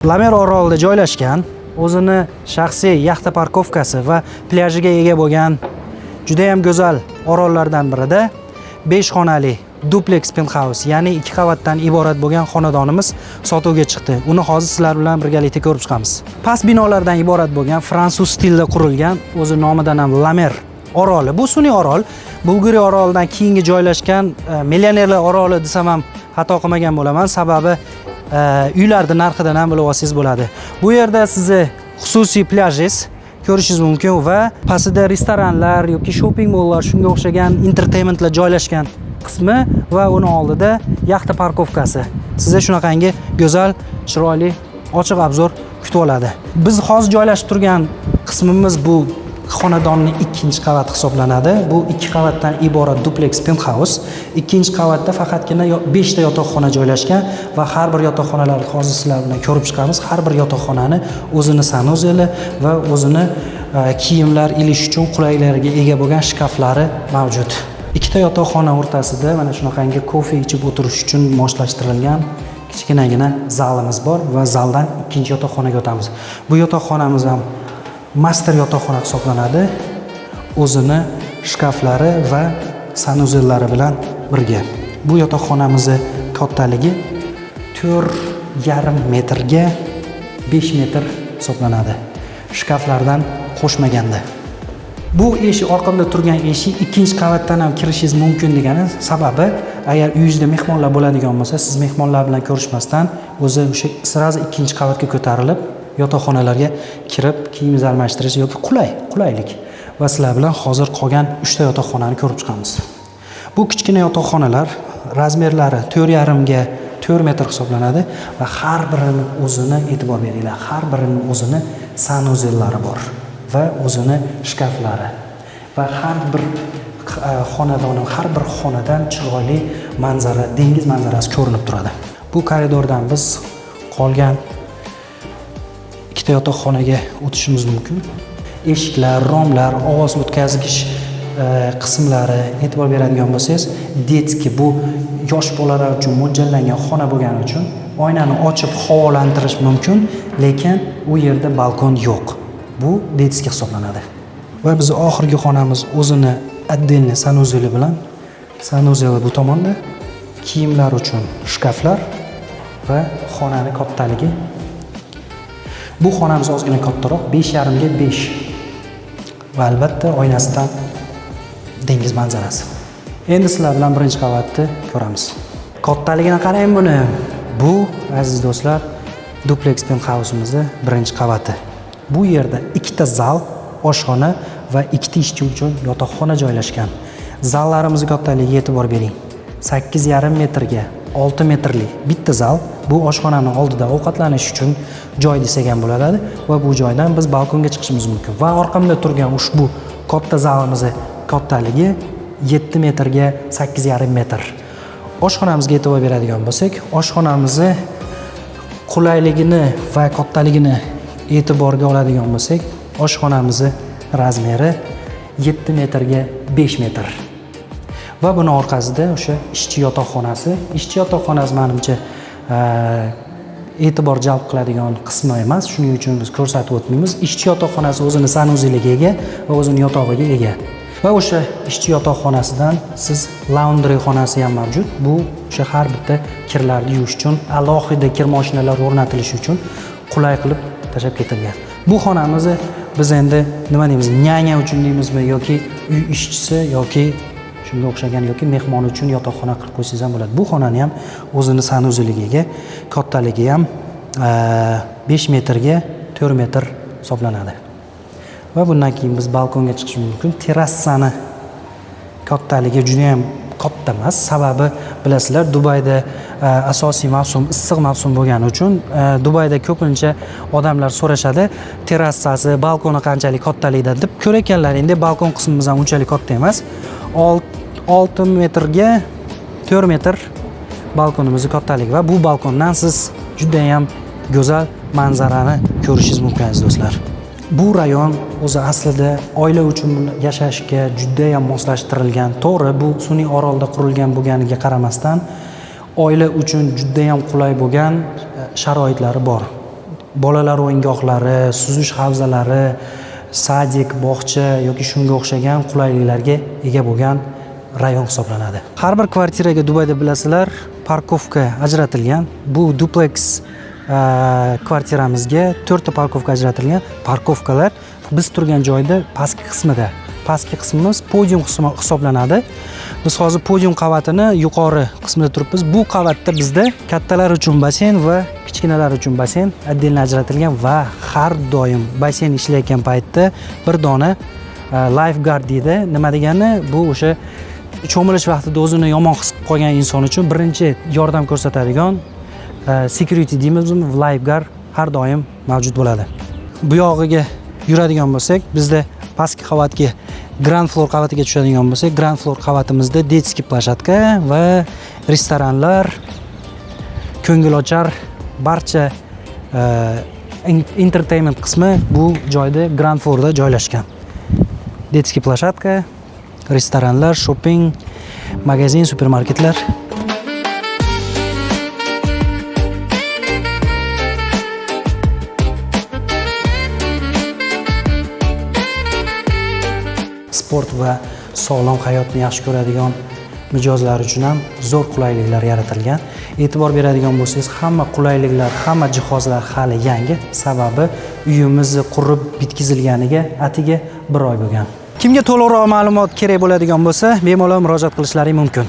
Lamer orolida joylashgan, o'zini shaxsiy yaxta parkovkasi va plyajga ega bo'lgan juda ham go'zal orollardan birida 5 xonali duplex penthouse, ya'ni 2 qavatdan iborat bo'lgan xonadonimiz sotuvga chiqdi. Uni hozir sizlar bilan birgalikda ko'rib chiqamiz. Past binolardan iborat bo'lgan fransuz stilida qurilgan, o'zi nomidan ham Lamer oroli. Bu sun'iy orol, Bulgariya orolidan keyingi joylashgan millionerlar oroli desam ham xato qilmagan bo'laman, sababi uylarning narxidan ham bilib olsangiz bo'ladi. Bu yerda sizni xususiy plyajingiz ko'rishingiz mumkin va pastida restoranlar yoki shopping mollar, shunga o'xshagan entertainmentlar joylashgan qismi va uni oldida yaxta parkovkasi. Sizga shunaqangi go'zal, chiroyli, ochiq obzor kutib oladi. Biz hozir joylashib turgan qismimiz bu xonadonning 2-qavati hisoblanadi. Bu 2 qavatdan iborat duplex penthouse. 2-qavatda faqatgina 5 ta yotoqxona joylashgan va har bir yotoqxonalarni hozir sizlar bilan ko'rib chiqamiz. Har bir yotoqxonani o'zini sanuzeli va o'zini kiyimlar ilish uchun qulaylariga ega bo'lgan shkaflari mavjud. 2 ta yotoqxona o'rtasida mana shunaqangi kofe ichib o'tirish uchun moslashtirilgan kichkinagina zalimiz bor va zaldan 2-yotoqxonaga o'tamiz. Bu yotoqxonamiz ham master yotoqxona hisoblanadi. O'zini shkaflari va sanuzellari bilan birga. Bu yotoqxonamizning kattaligi 4,5 metrga 5 metr hisoblanadi. Shkaflardan qo'shmaganda. Bu eshik, orqamda turgan eshik 2-qavatdan ham kirishingiz mumkin degani sababi, agar uyingizda mehmonlar bo'ladigan bo'lsa, siz mehmonlar bilan ko'rishmasdan o'zi o'sha sirazi 2-qavatga ko'tarilib yotoqxonalarga kirib kiyimingizni almashtirish yoki qulaylik. Va sizlar bilan hozir qolgan 3 ta yotoqxonani ko'rib chiqamiz. Bu kichkina yotoqxonalar razmerlari 4,5 ga 4 metr hisoblanadi va har birini o'zini, e'tibor beringlar, har birini o'zini sanuzellari bor va o'zini shkaflari va har bir xonadan chiroyli manzara, dengiz manzarasi ko'rinib turadi. Bu koridordan biz qolgan 2 ta yotoqxonaga o'tishimiz mumkin. Eshiklar, romlar, ovoz o'tkazgich qismlari e'tibor beradigan bo'lsangiz, detski, bu yosh bolalar uchun mo'ljallangan xona bo'lgani uchun oynani ochib havolantirish mumkin, lekin u yerda balkon yo'q. Bu detski hisoblanadi. Va biz oxirgi xonamiz o'zini отдельный sanuzeli bilan. Sanuzeli bu tomonda, kiyimlar uchun shkaflar va xonaning kattaligi. Bu xonamiz ozgina kattaroq, 5,5 ga 5. Va albatta oynasidan dengiz manzarasi. Endi sizlar bilan 1-qavatni ko'ramiz. Kattaligini qarang buni. Bu, aziz do'stlar, duplex penthouse'imizning 1-qavati. Bu yerda 2 ta zal, oshxona va 2 ta ishchi uchun yotoqxona joylashgan. Zallarimizning kattaligiga e'tibor bering. 8,5 metrga 6 metrli bitta zal. Bu oshxonaning oldida ovqatlanish uchun joy desak ham bo'ladi va bu joydan biz balkonga chiqishimiz mumkin. Va orqamda turgan ushbu katta zalimizning kattaligi 7 metrga 8,5 metr. Oshxonamizga e'tibor beradigan bo'lsak, oshxonamizni qulayligini va kattaligini e'tiborga oladigan bo'lsak, oshxonamizning razmeri 7 metrga 5 metr. Va buni orqasida o'sha ishchi yotoqxonasi. Ishchi yotoqxonasi menimcha e'tibor jalb qiladigan qismi emas, shuning uchun biz ko'rsatib o'tmaymiz. Ishchi yotoqxonasi o'zini sanuzeliga ega va o'zini yotog'iga ega. Va o'sha ishchi yotoqxonasidan siz laundry xonasi ham mavjud. Bu o'sha har bitta kirlarni yuvish uchun, alohida kir mashinalari o'rnatilishi uchun qulay qilib tashab ketilgan. Bu xonamizni biz endi nima deymiz, nyanya uchun deymizmi yoki uy ishchisi yoki shunga o'xshagan yoki mehmon uchun yotoqxona qilib qo'ysangiz ham bo'ladi. Bu xonani ham o'zini sanuzeliga ega, kattaligi ham 5 metrga 4 metr hisoblanadi. Va bundan keyin biz balkonga chiqishimiz mumkin. Terassani kattaligi juda ham katta emas, sababi bilasizlar, Dubayda asosiy mavsum issiq mavsum bo'lgani uchun Dubayda ko'pincha odamlar so'rashadi, terassasi, balkoni qanchalik kattalikda deb. Ko'rayotganlar, endi balkon qismimiz ham unchalik katta emas. 6 metrga 4 metr balkonimizning kattaligi va bu balkondan siz juda ham go'zal manzarani ko'rishingiz mumkin aziz do'stlar. Bu rayon o'zi aslida oila uchun yashashga juda ham moslashtirilgan. To'g'ri, bu sun'iy orolda qurilgan bo'lganiga qaramasdan oila uchun juda ham qulay bo'lgan sharoitlari bor. bolalar o'yingohlari, suzish havzalari, sadik, bog'cha yoki shunga o'xshagan qulayliklarga ega bo'lgan rayon hisoblanadi. Har bir kvartiraga Dubayda bilasizlar, parkovka ajratilgan. Bu duplex kvartiramizga 4 ta parkovka ajratilgan. Parkovkalar biz turgan joyda pastki qismida. Pastki qismimiz podium hisoblanadi. Biz hozir podium qavatini yuqori qismida turibmiz. Bu qavatda bizda kattalar uchun basen va kichkinalar uchun basen отдельно ajratilgan va har doim basen ishlayotgan paytda bir dona lifeguard deydi. Nima degani? Bu o'sha cho'milish vaqtida o'zini yomon his qilib qolgan inson uchun birinchi yordam ko'rsatadigan security deymiz, lifeguard har doim mavjud bo'ladi. Bu yog'iga yuradigan bo'lsak, bizda pastki qavatga Grand floor qavatiga tushadigan bo'lsak, Grand floor qavatimizda detskiy plashatka va restoranlar, ko'ngilochar barcha entertainment qismi bu joyda Grand floorda joylashgan. Detskiy plashatka, restoranlar, shopping, magazin, supermarketlar. Sport va sog'lom hayotni yaxshi ko'radigan mijozlar uchun ham zo'r qulayliklar yaratilgan. E'tibor beradigan bo'lsangiz, hamma qulayliklar, hamma jihozlar hali yangi, sababi uyimiz qurib bitkizilganiga atiga 1 oy bo'lgan. Kimga to'liqroq ma'lumot kerak bo'ladigan bo'lsa, bemalol murojaat qilishlari mumkin.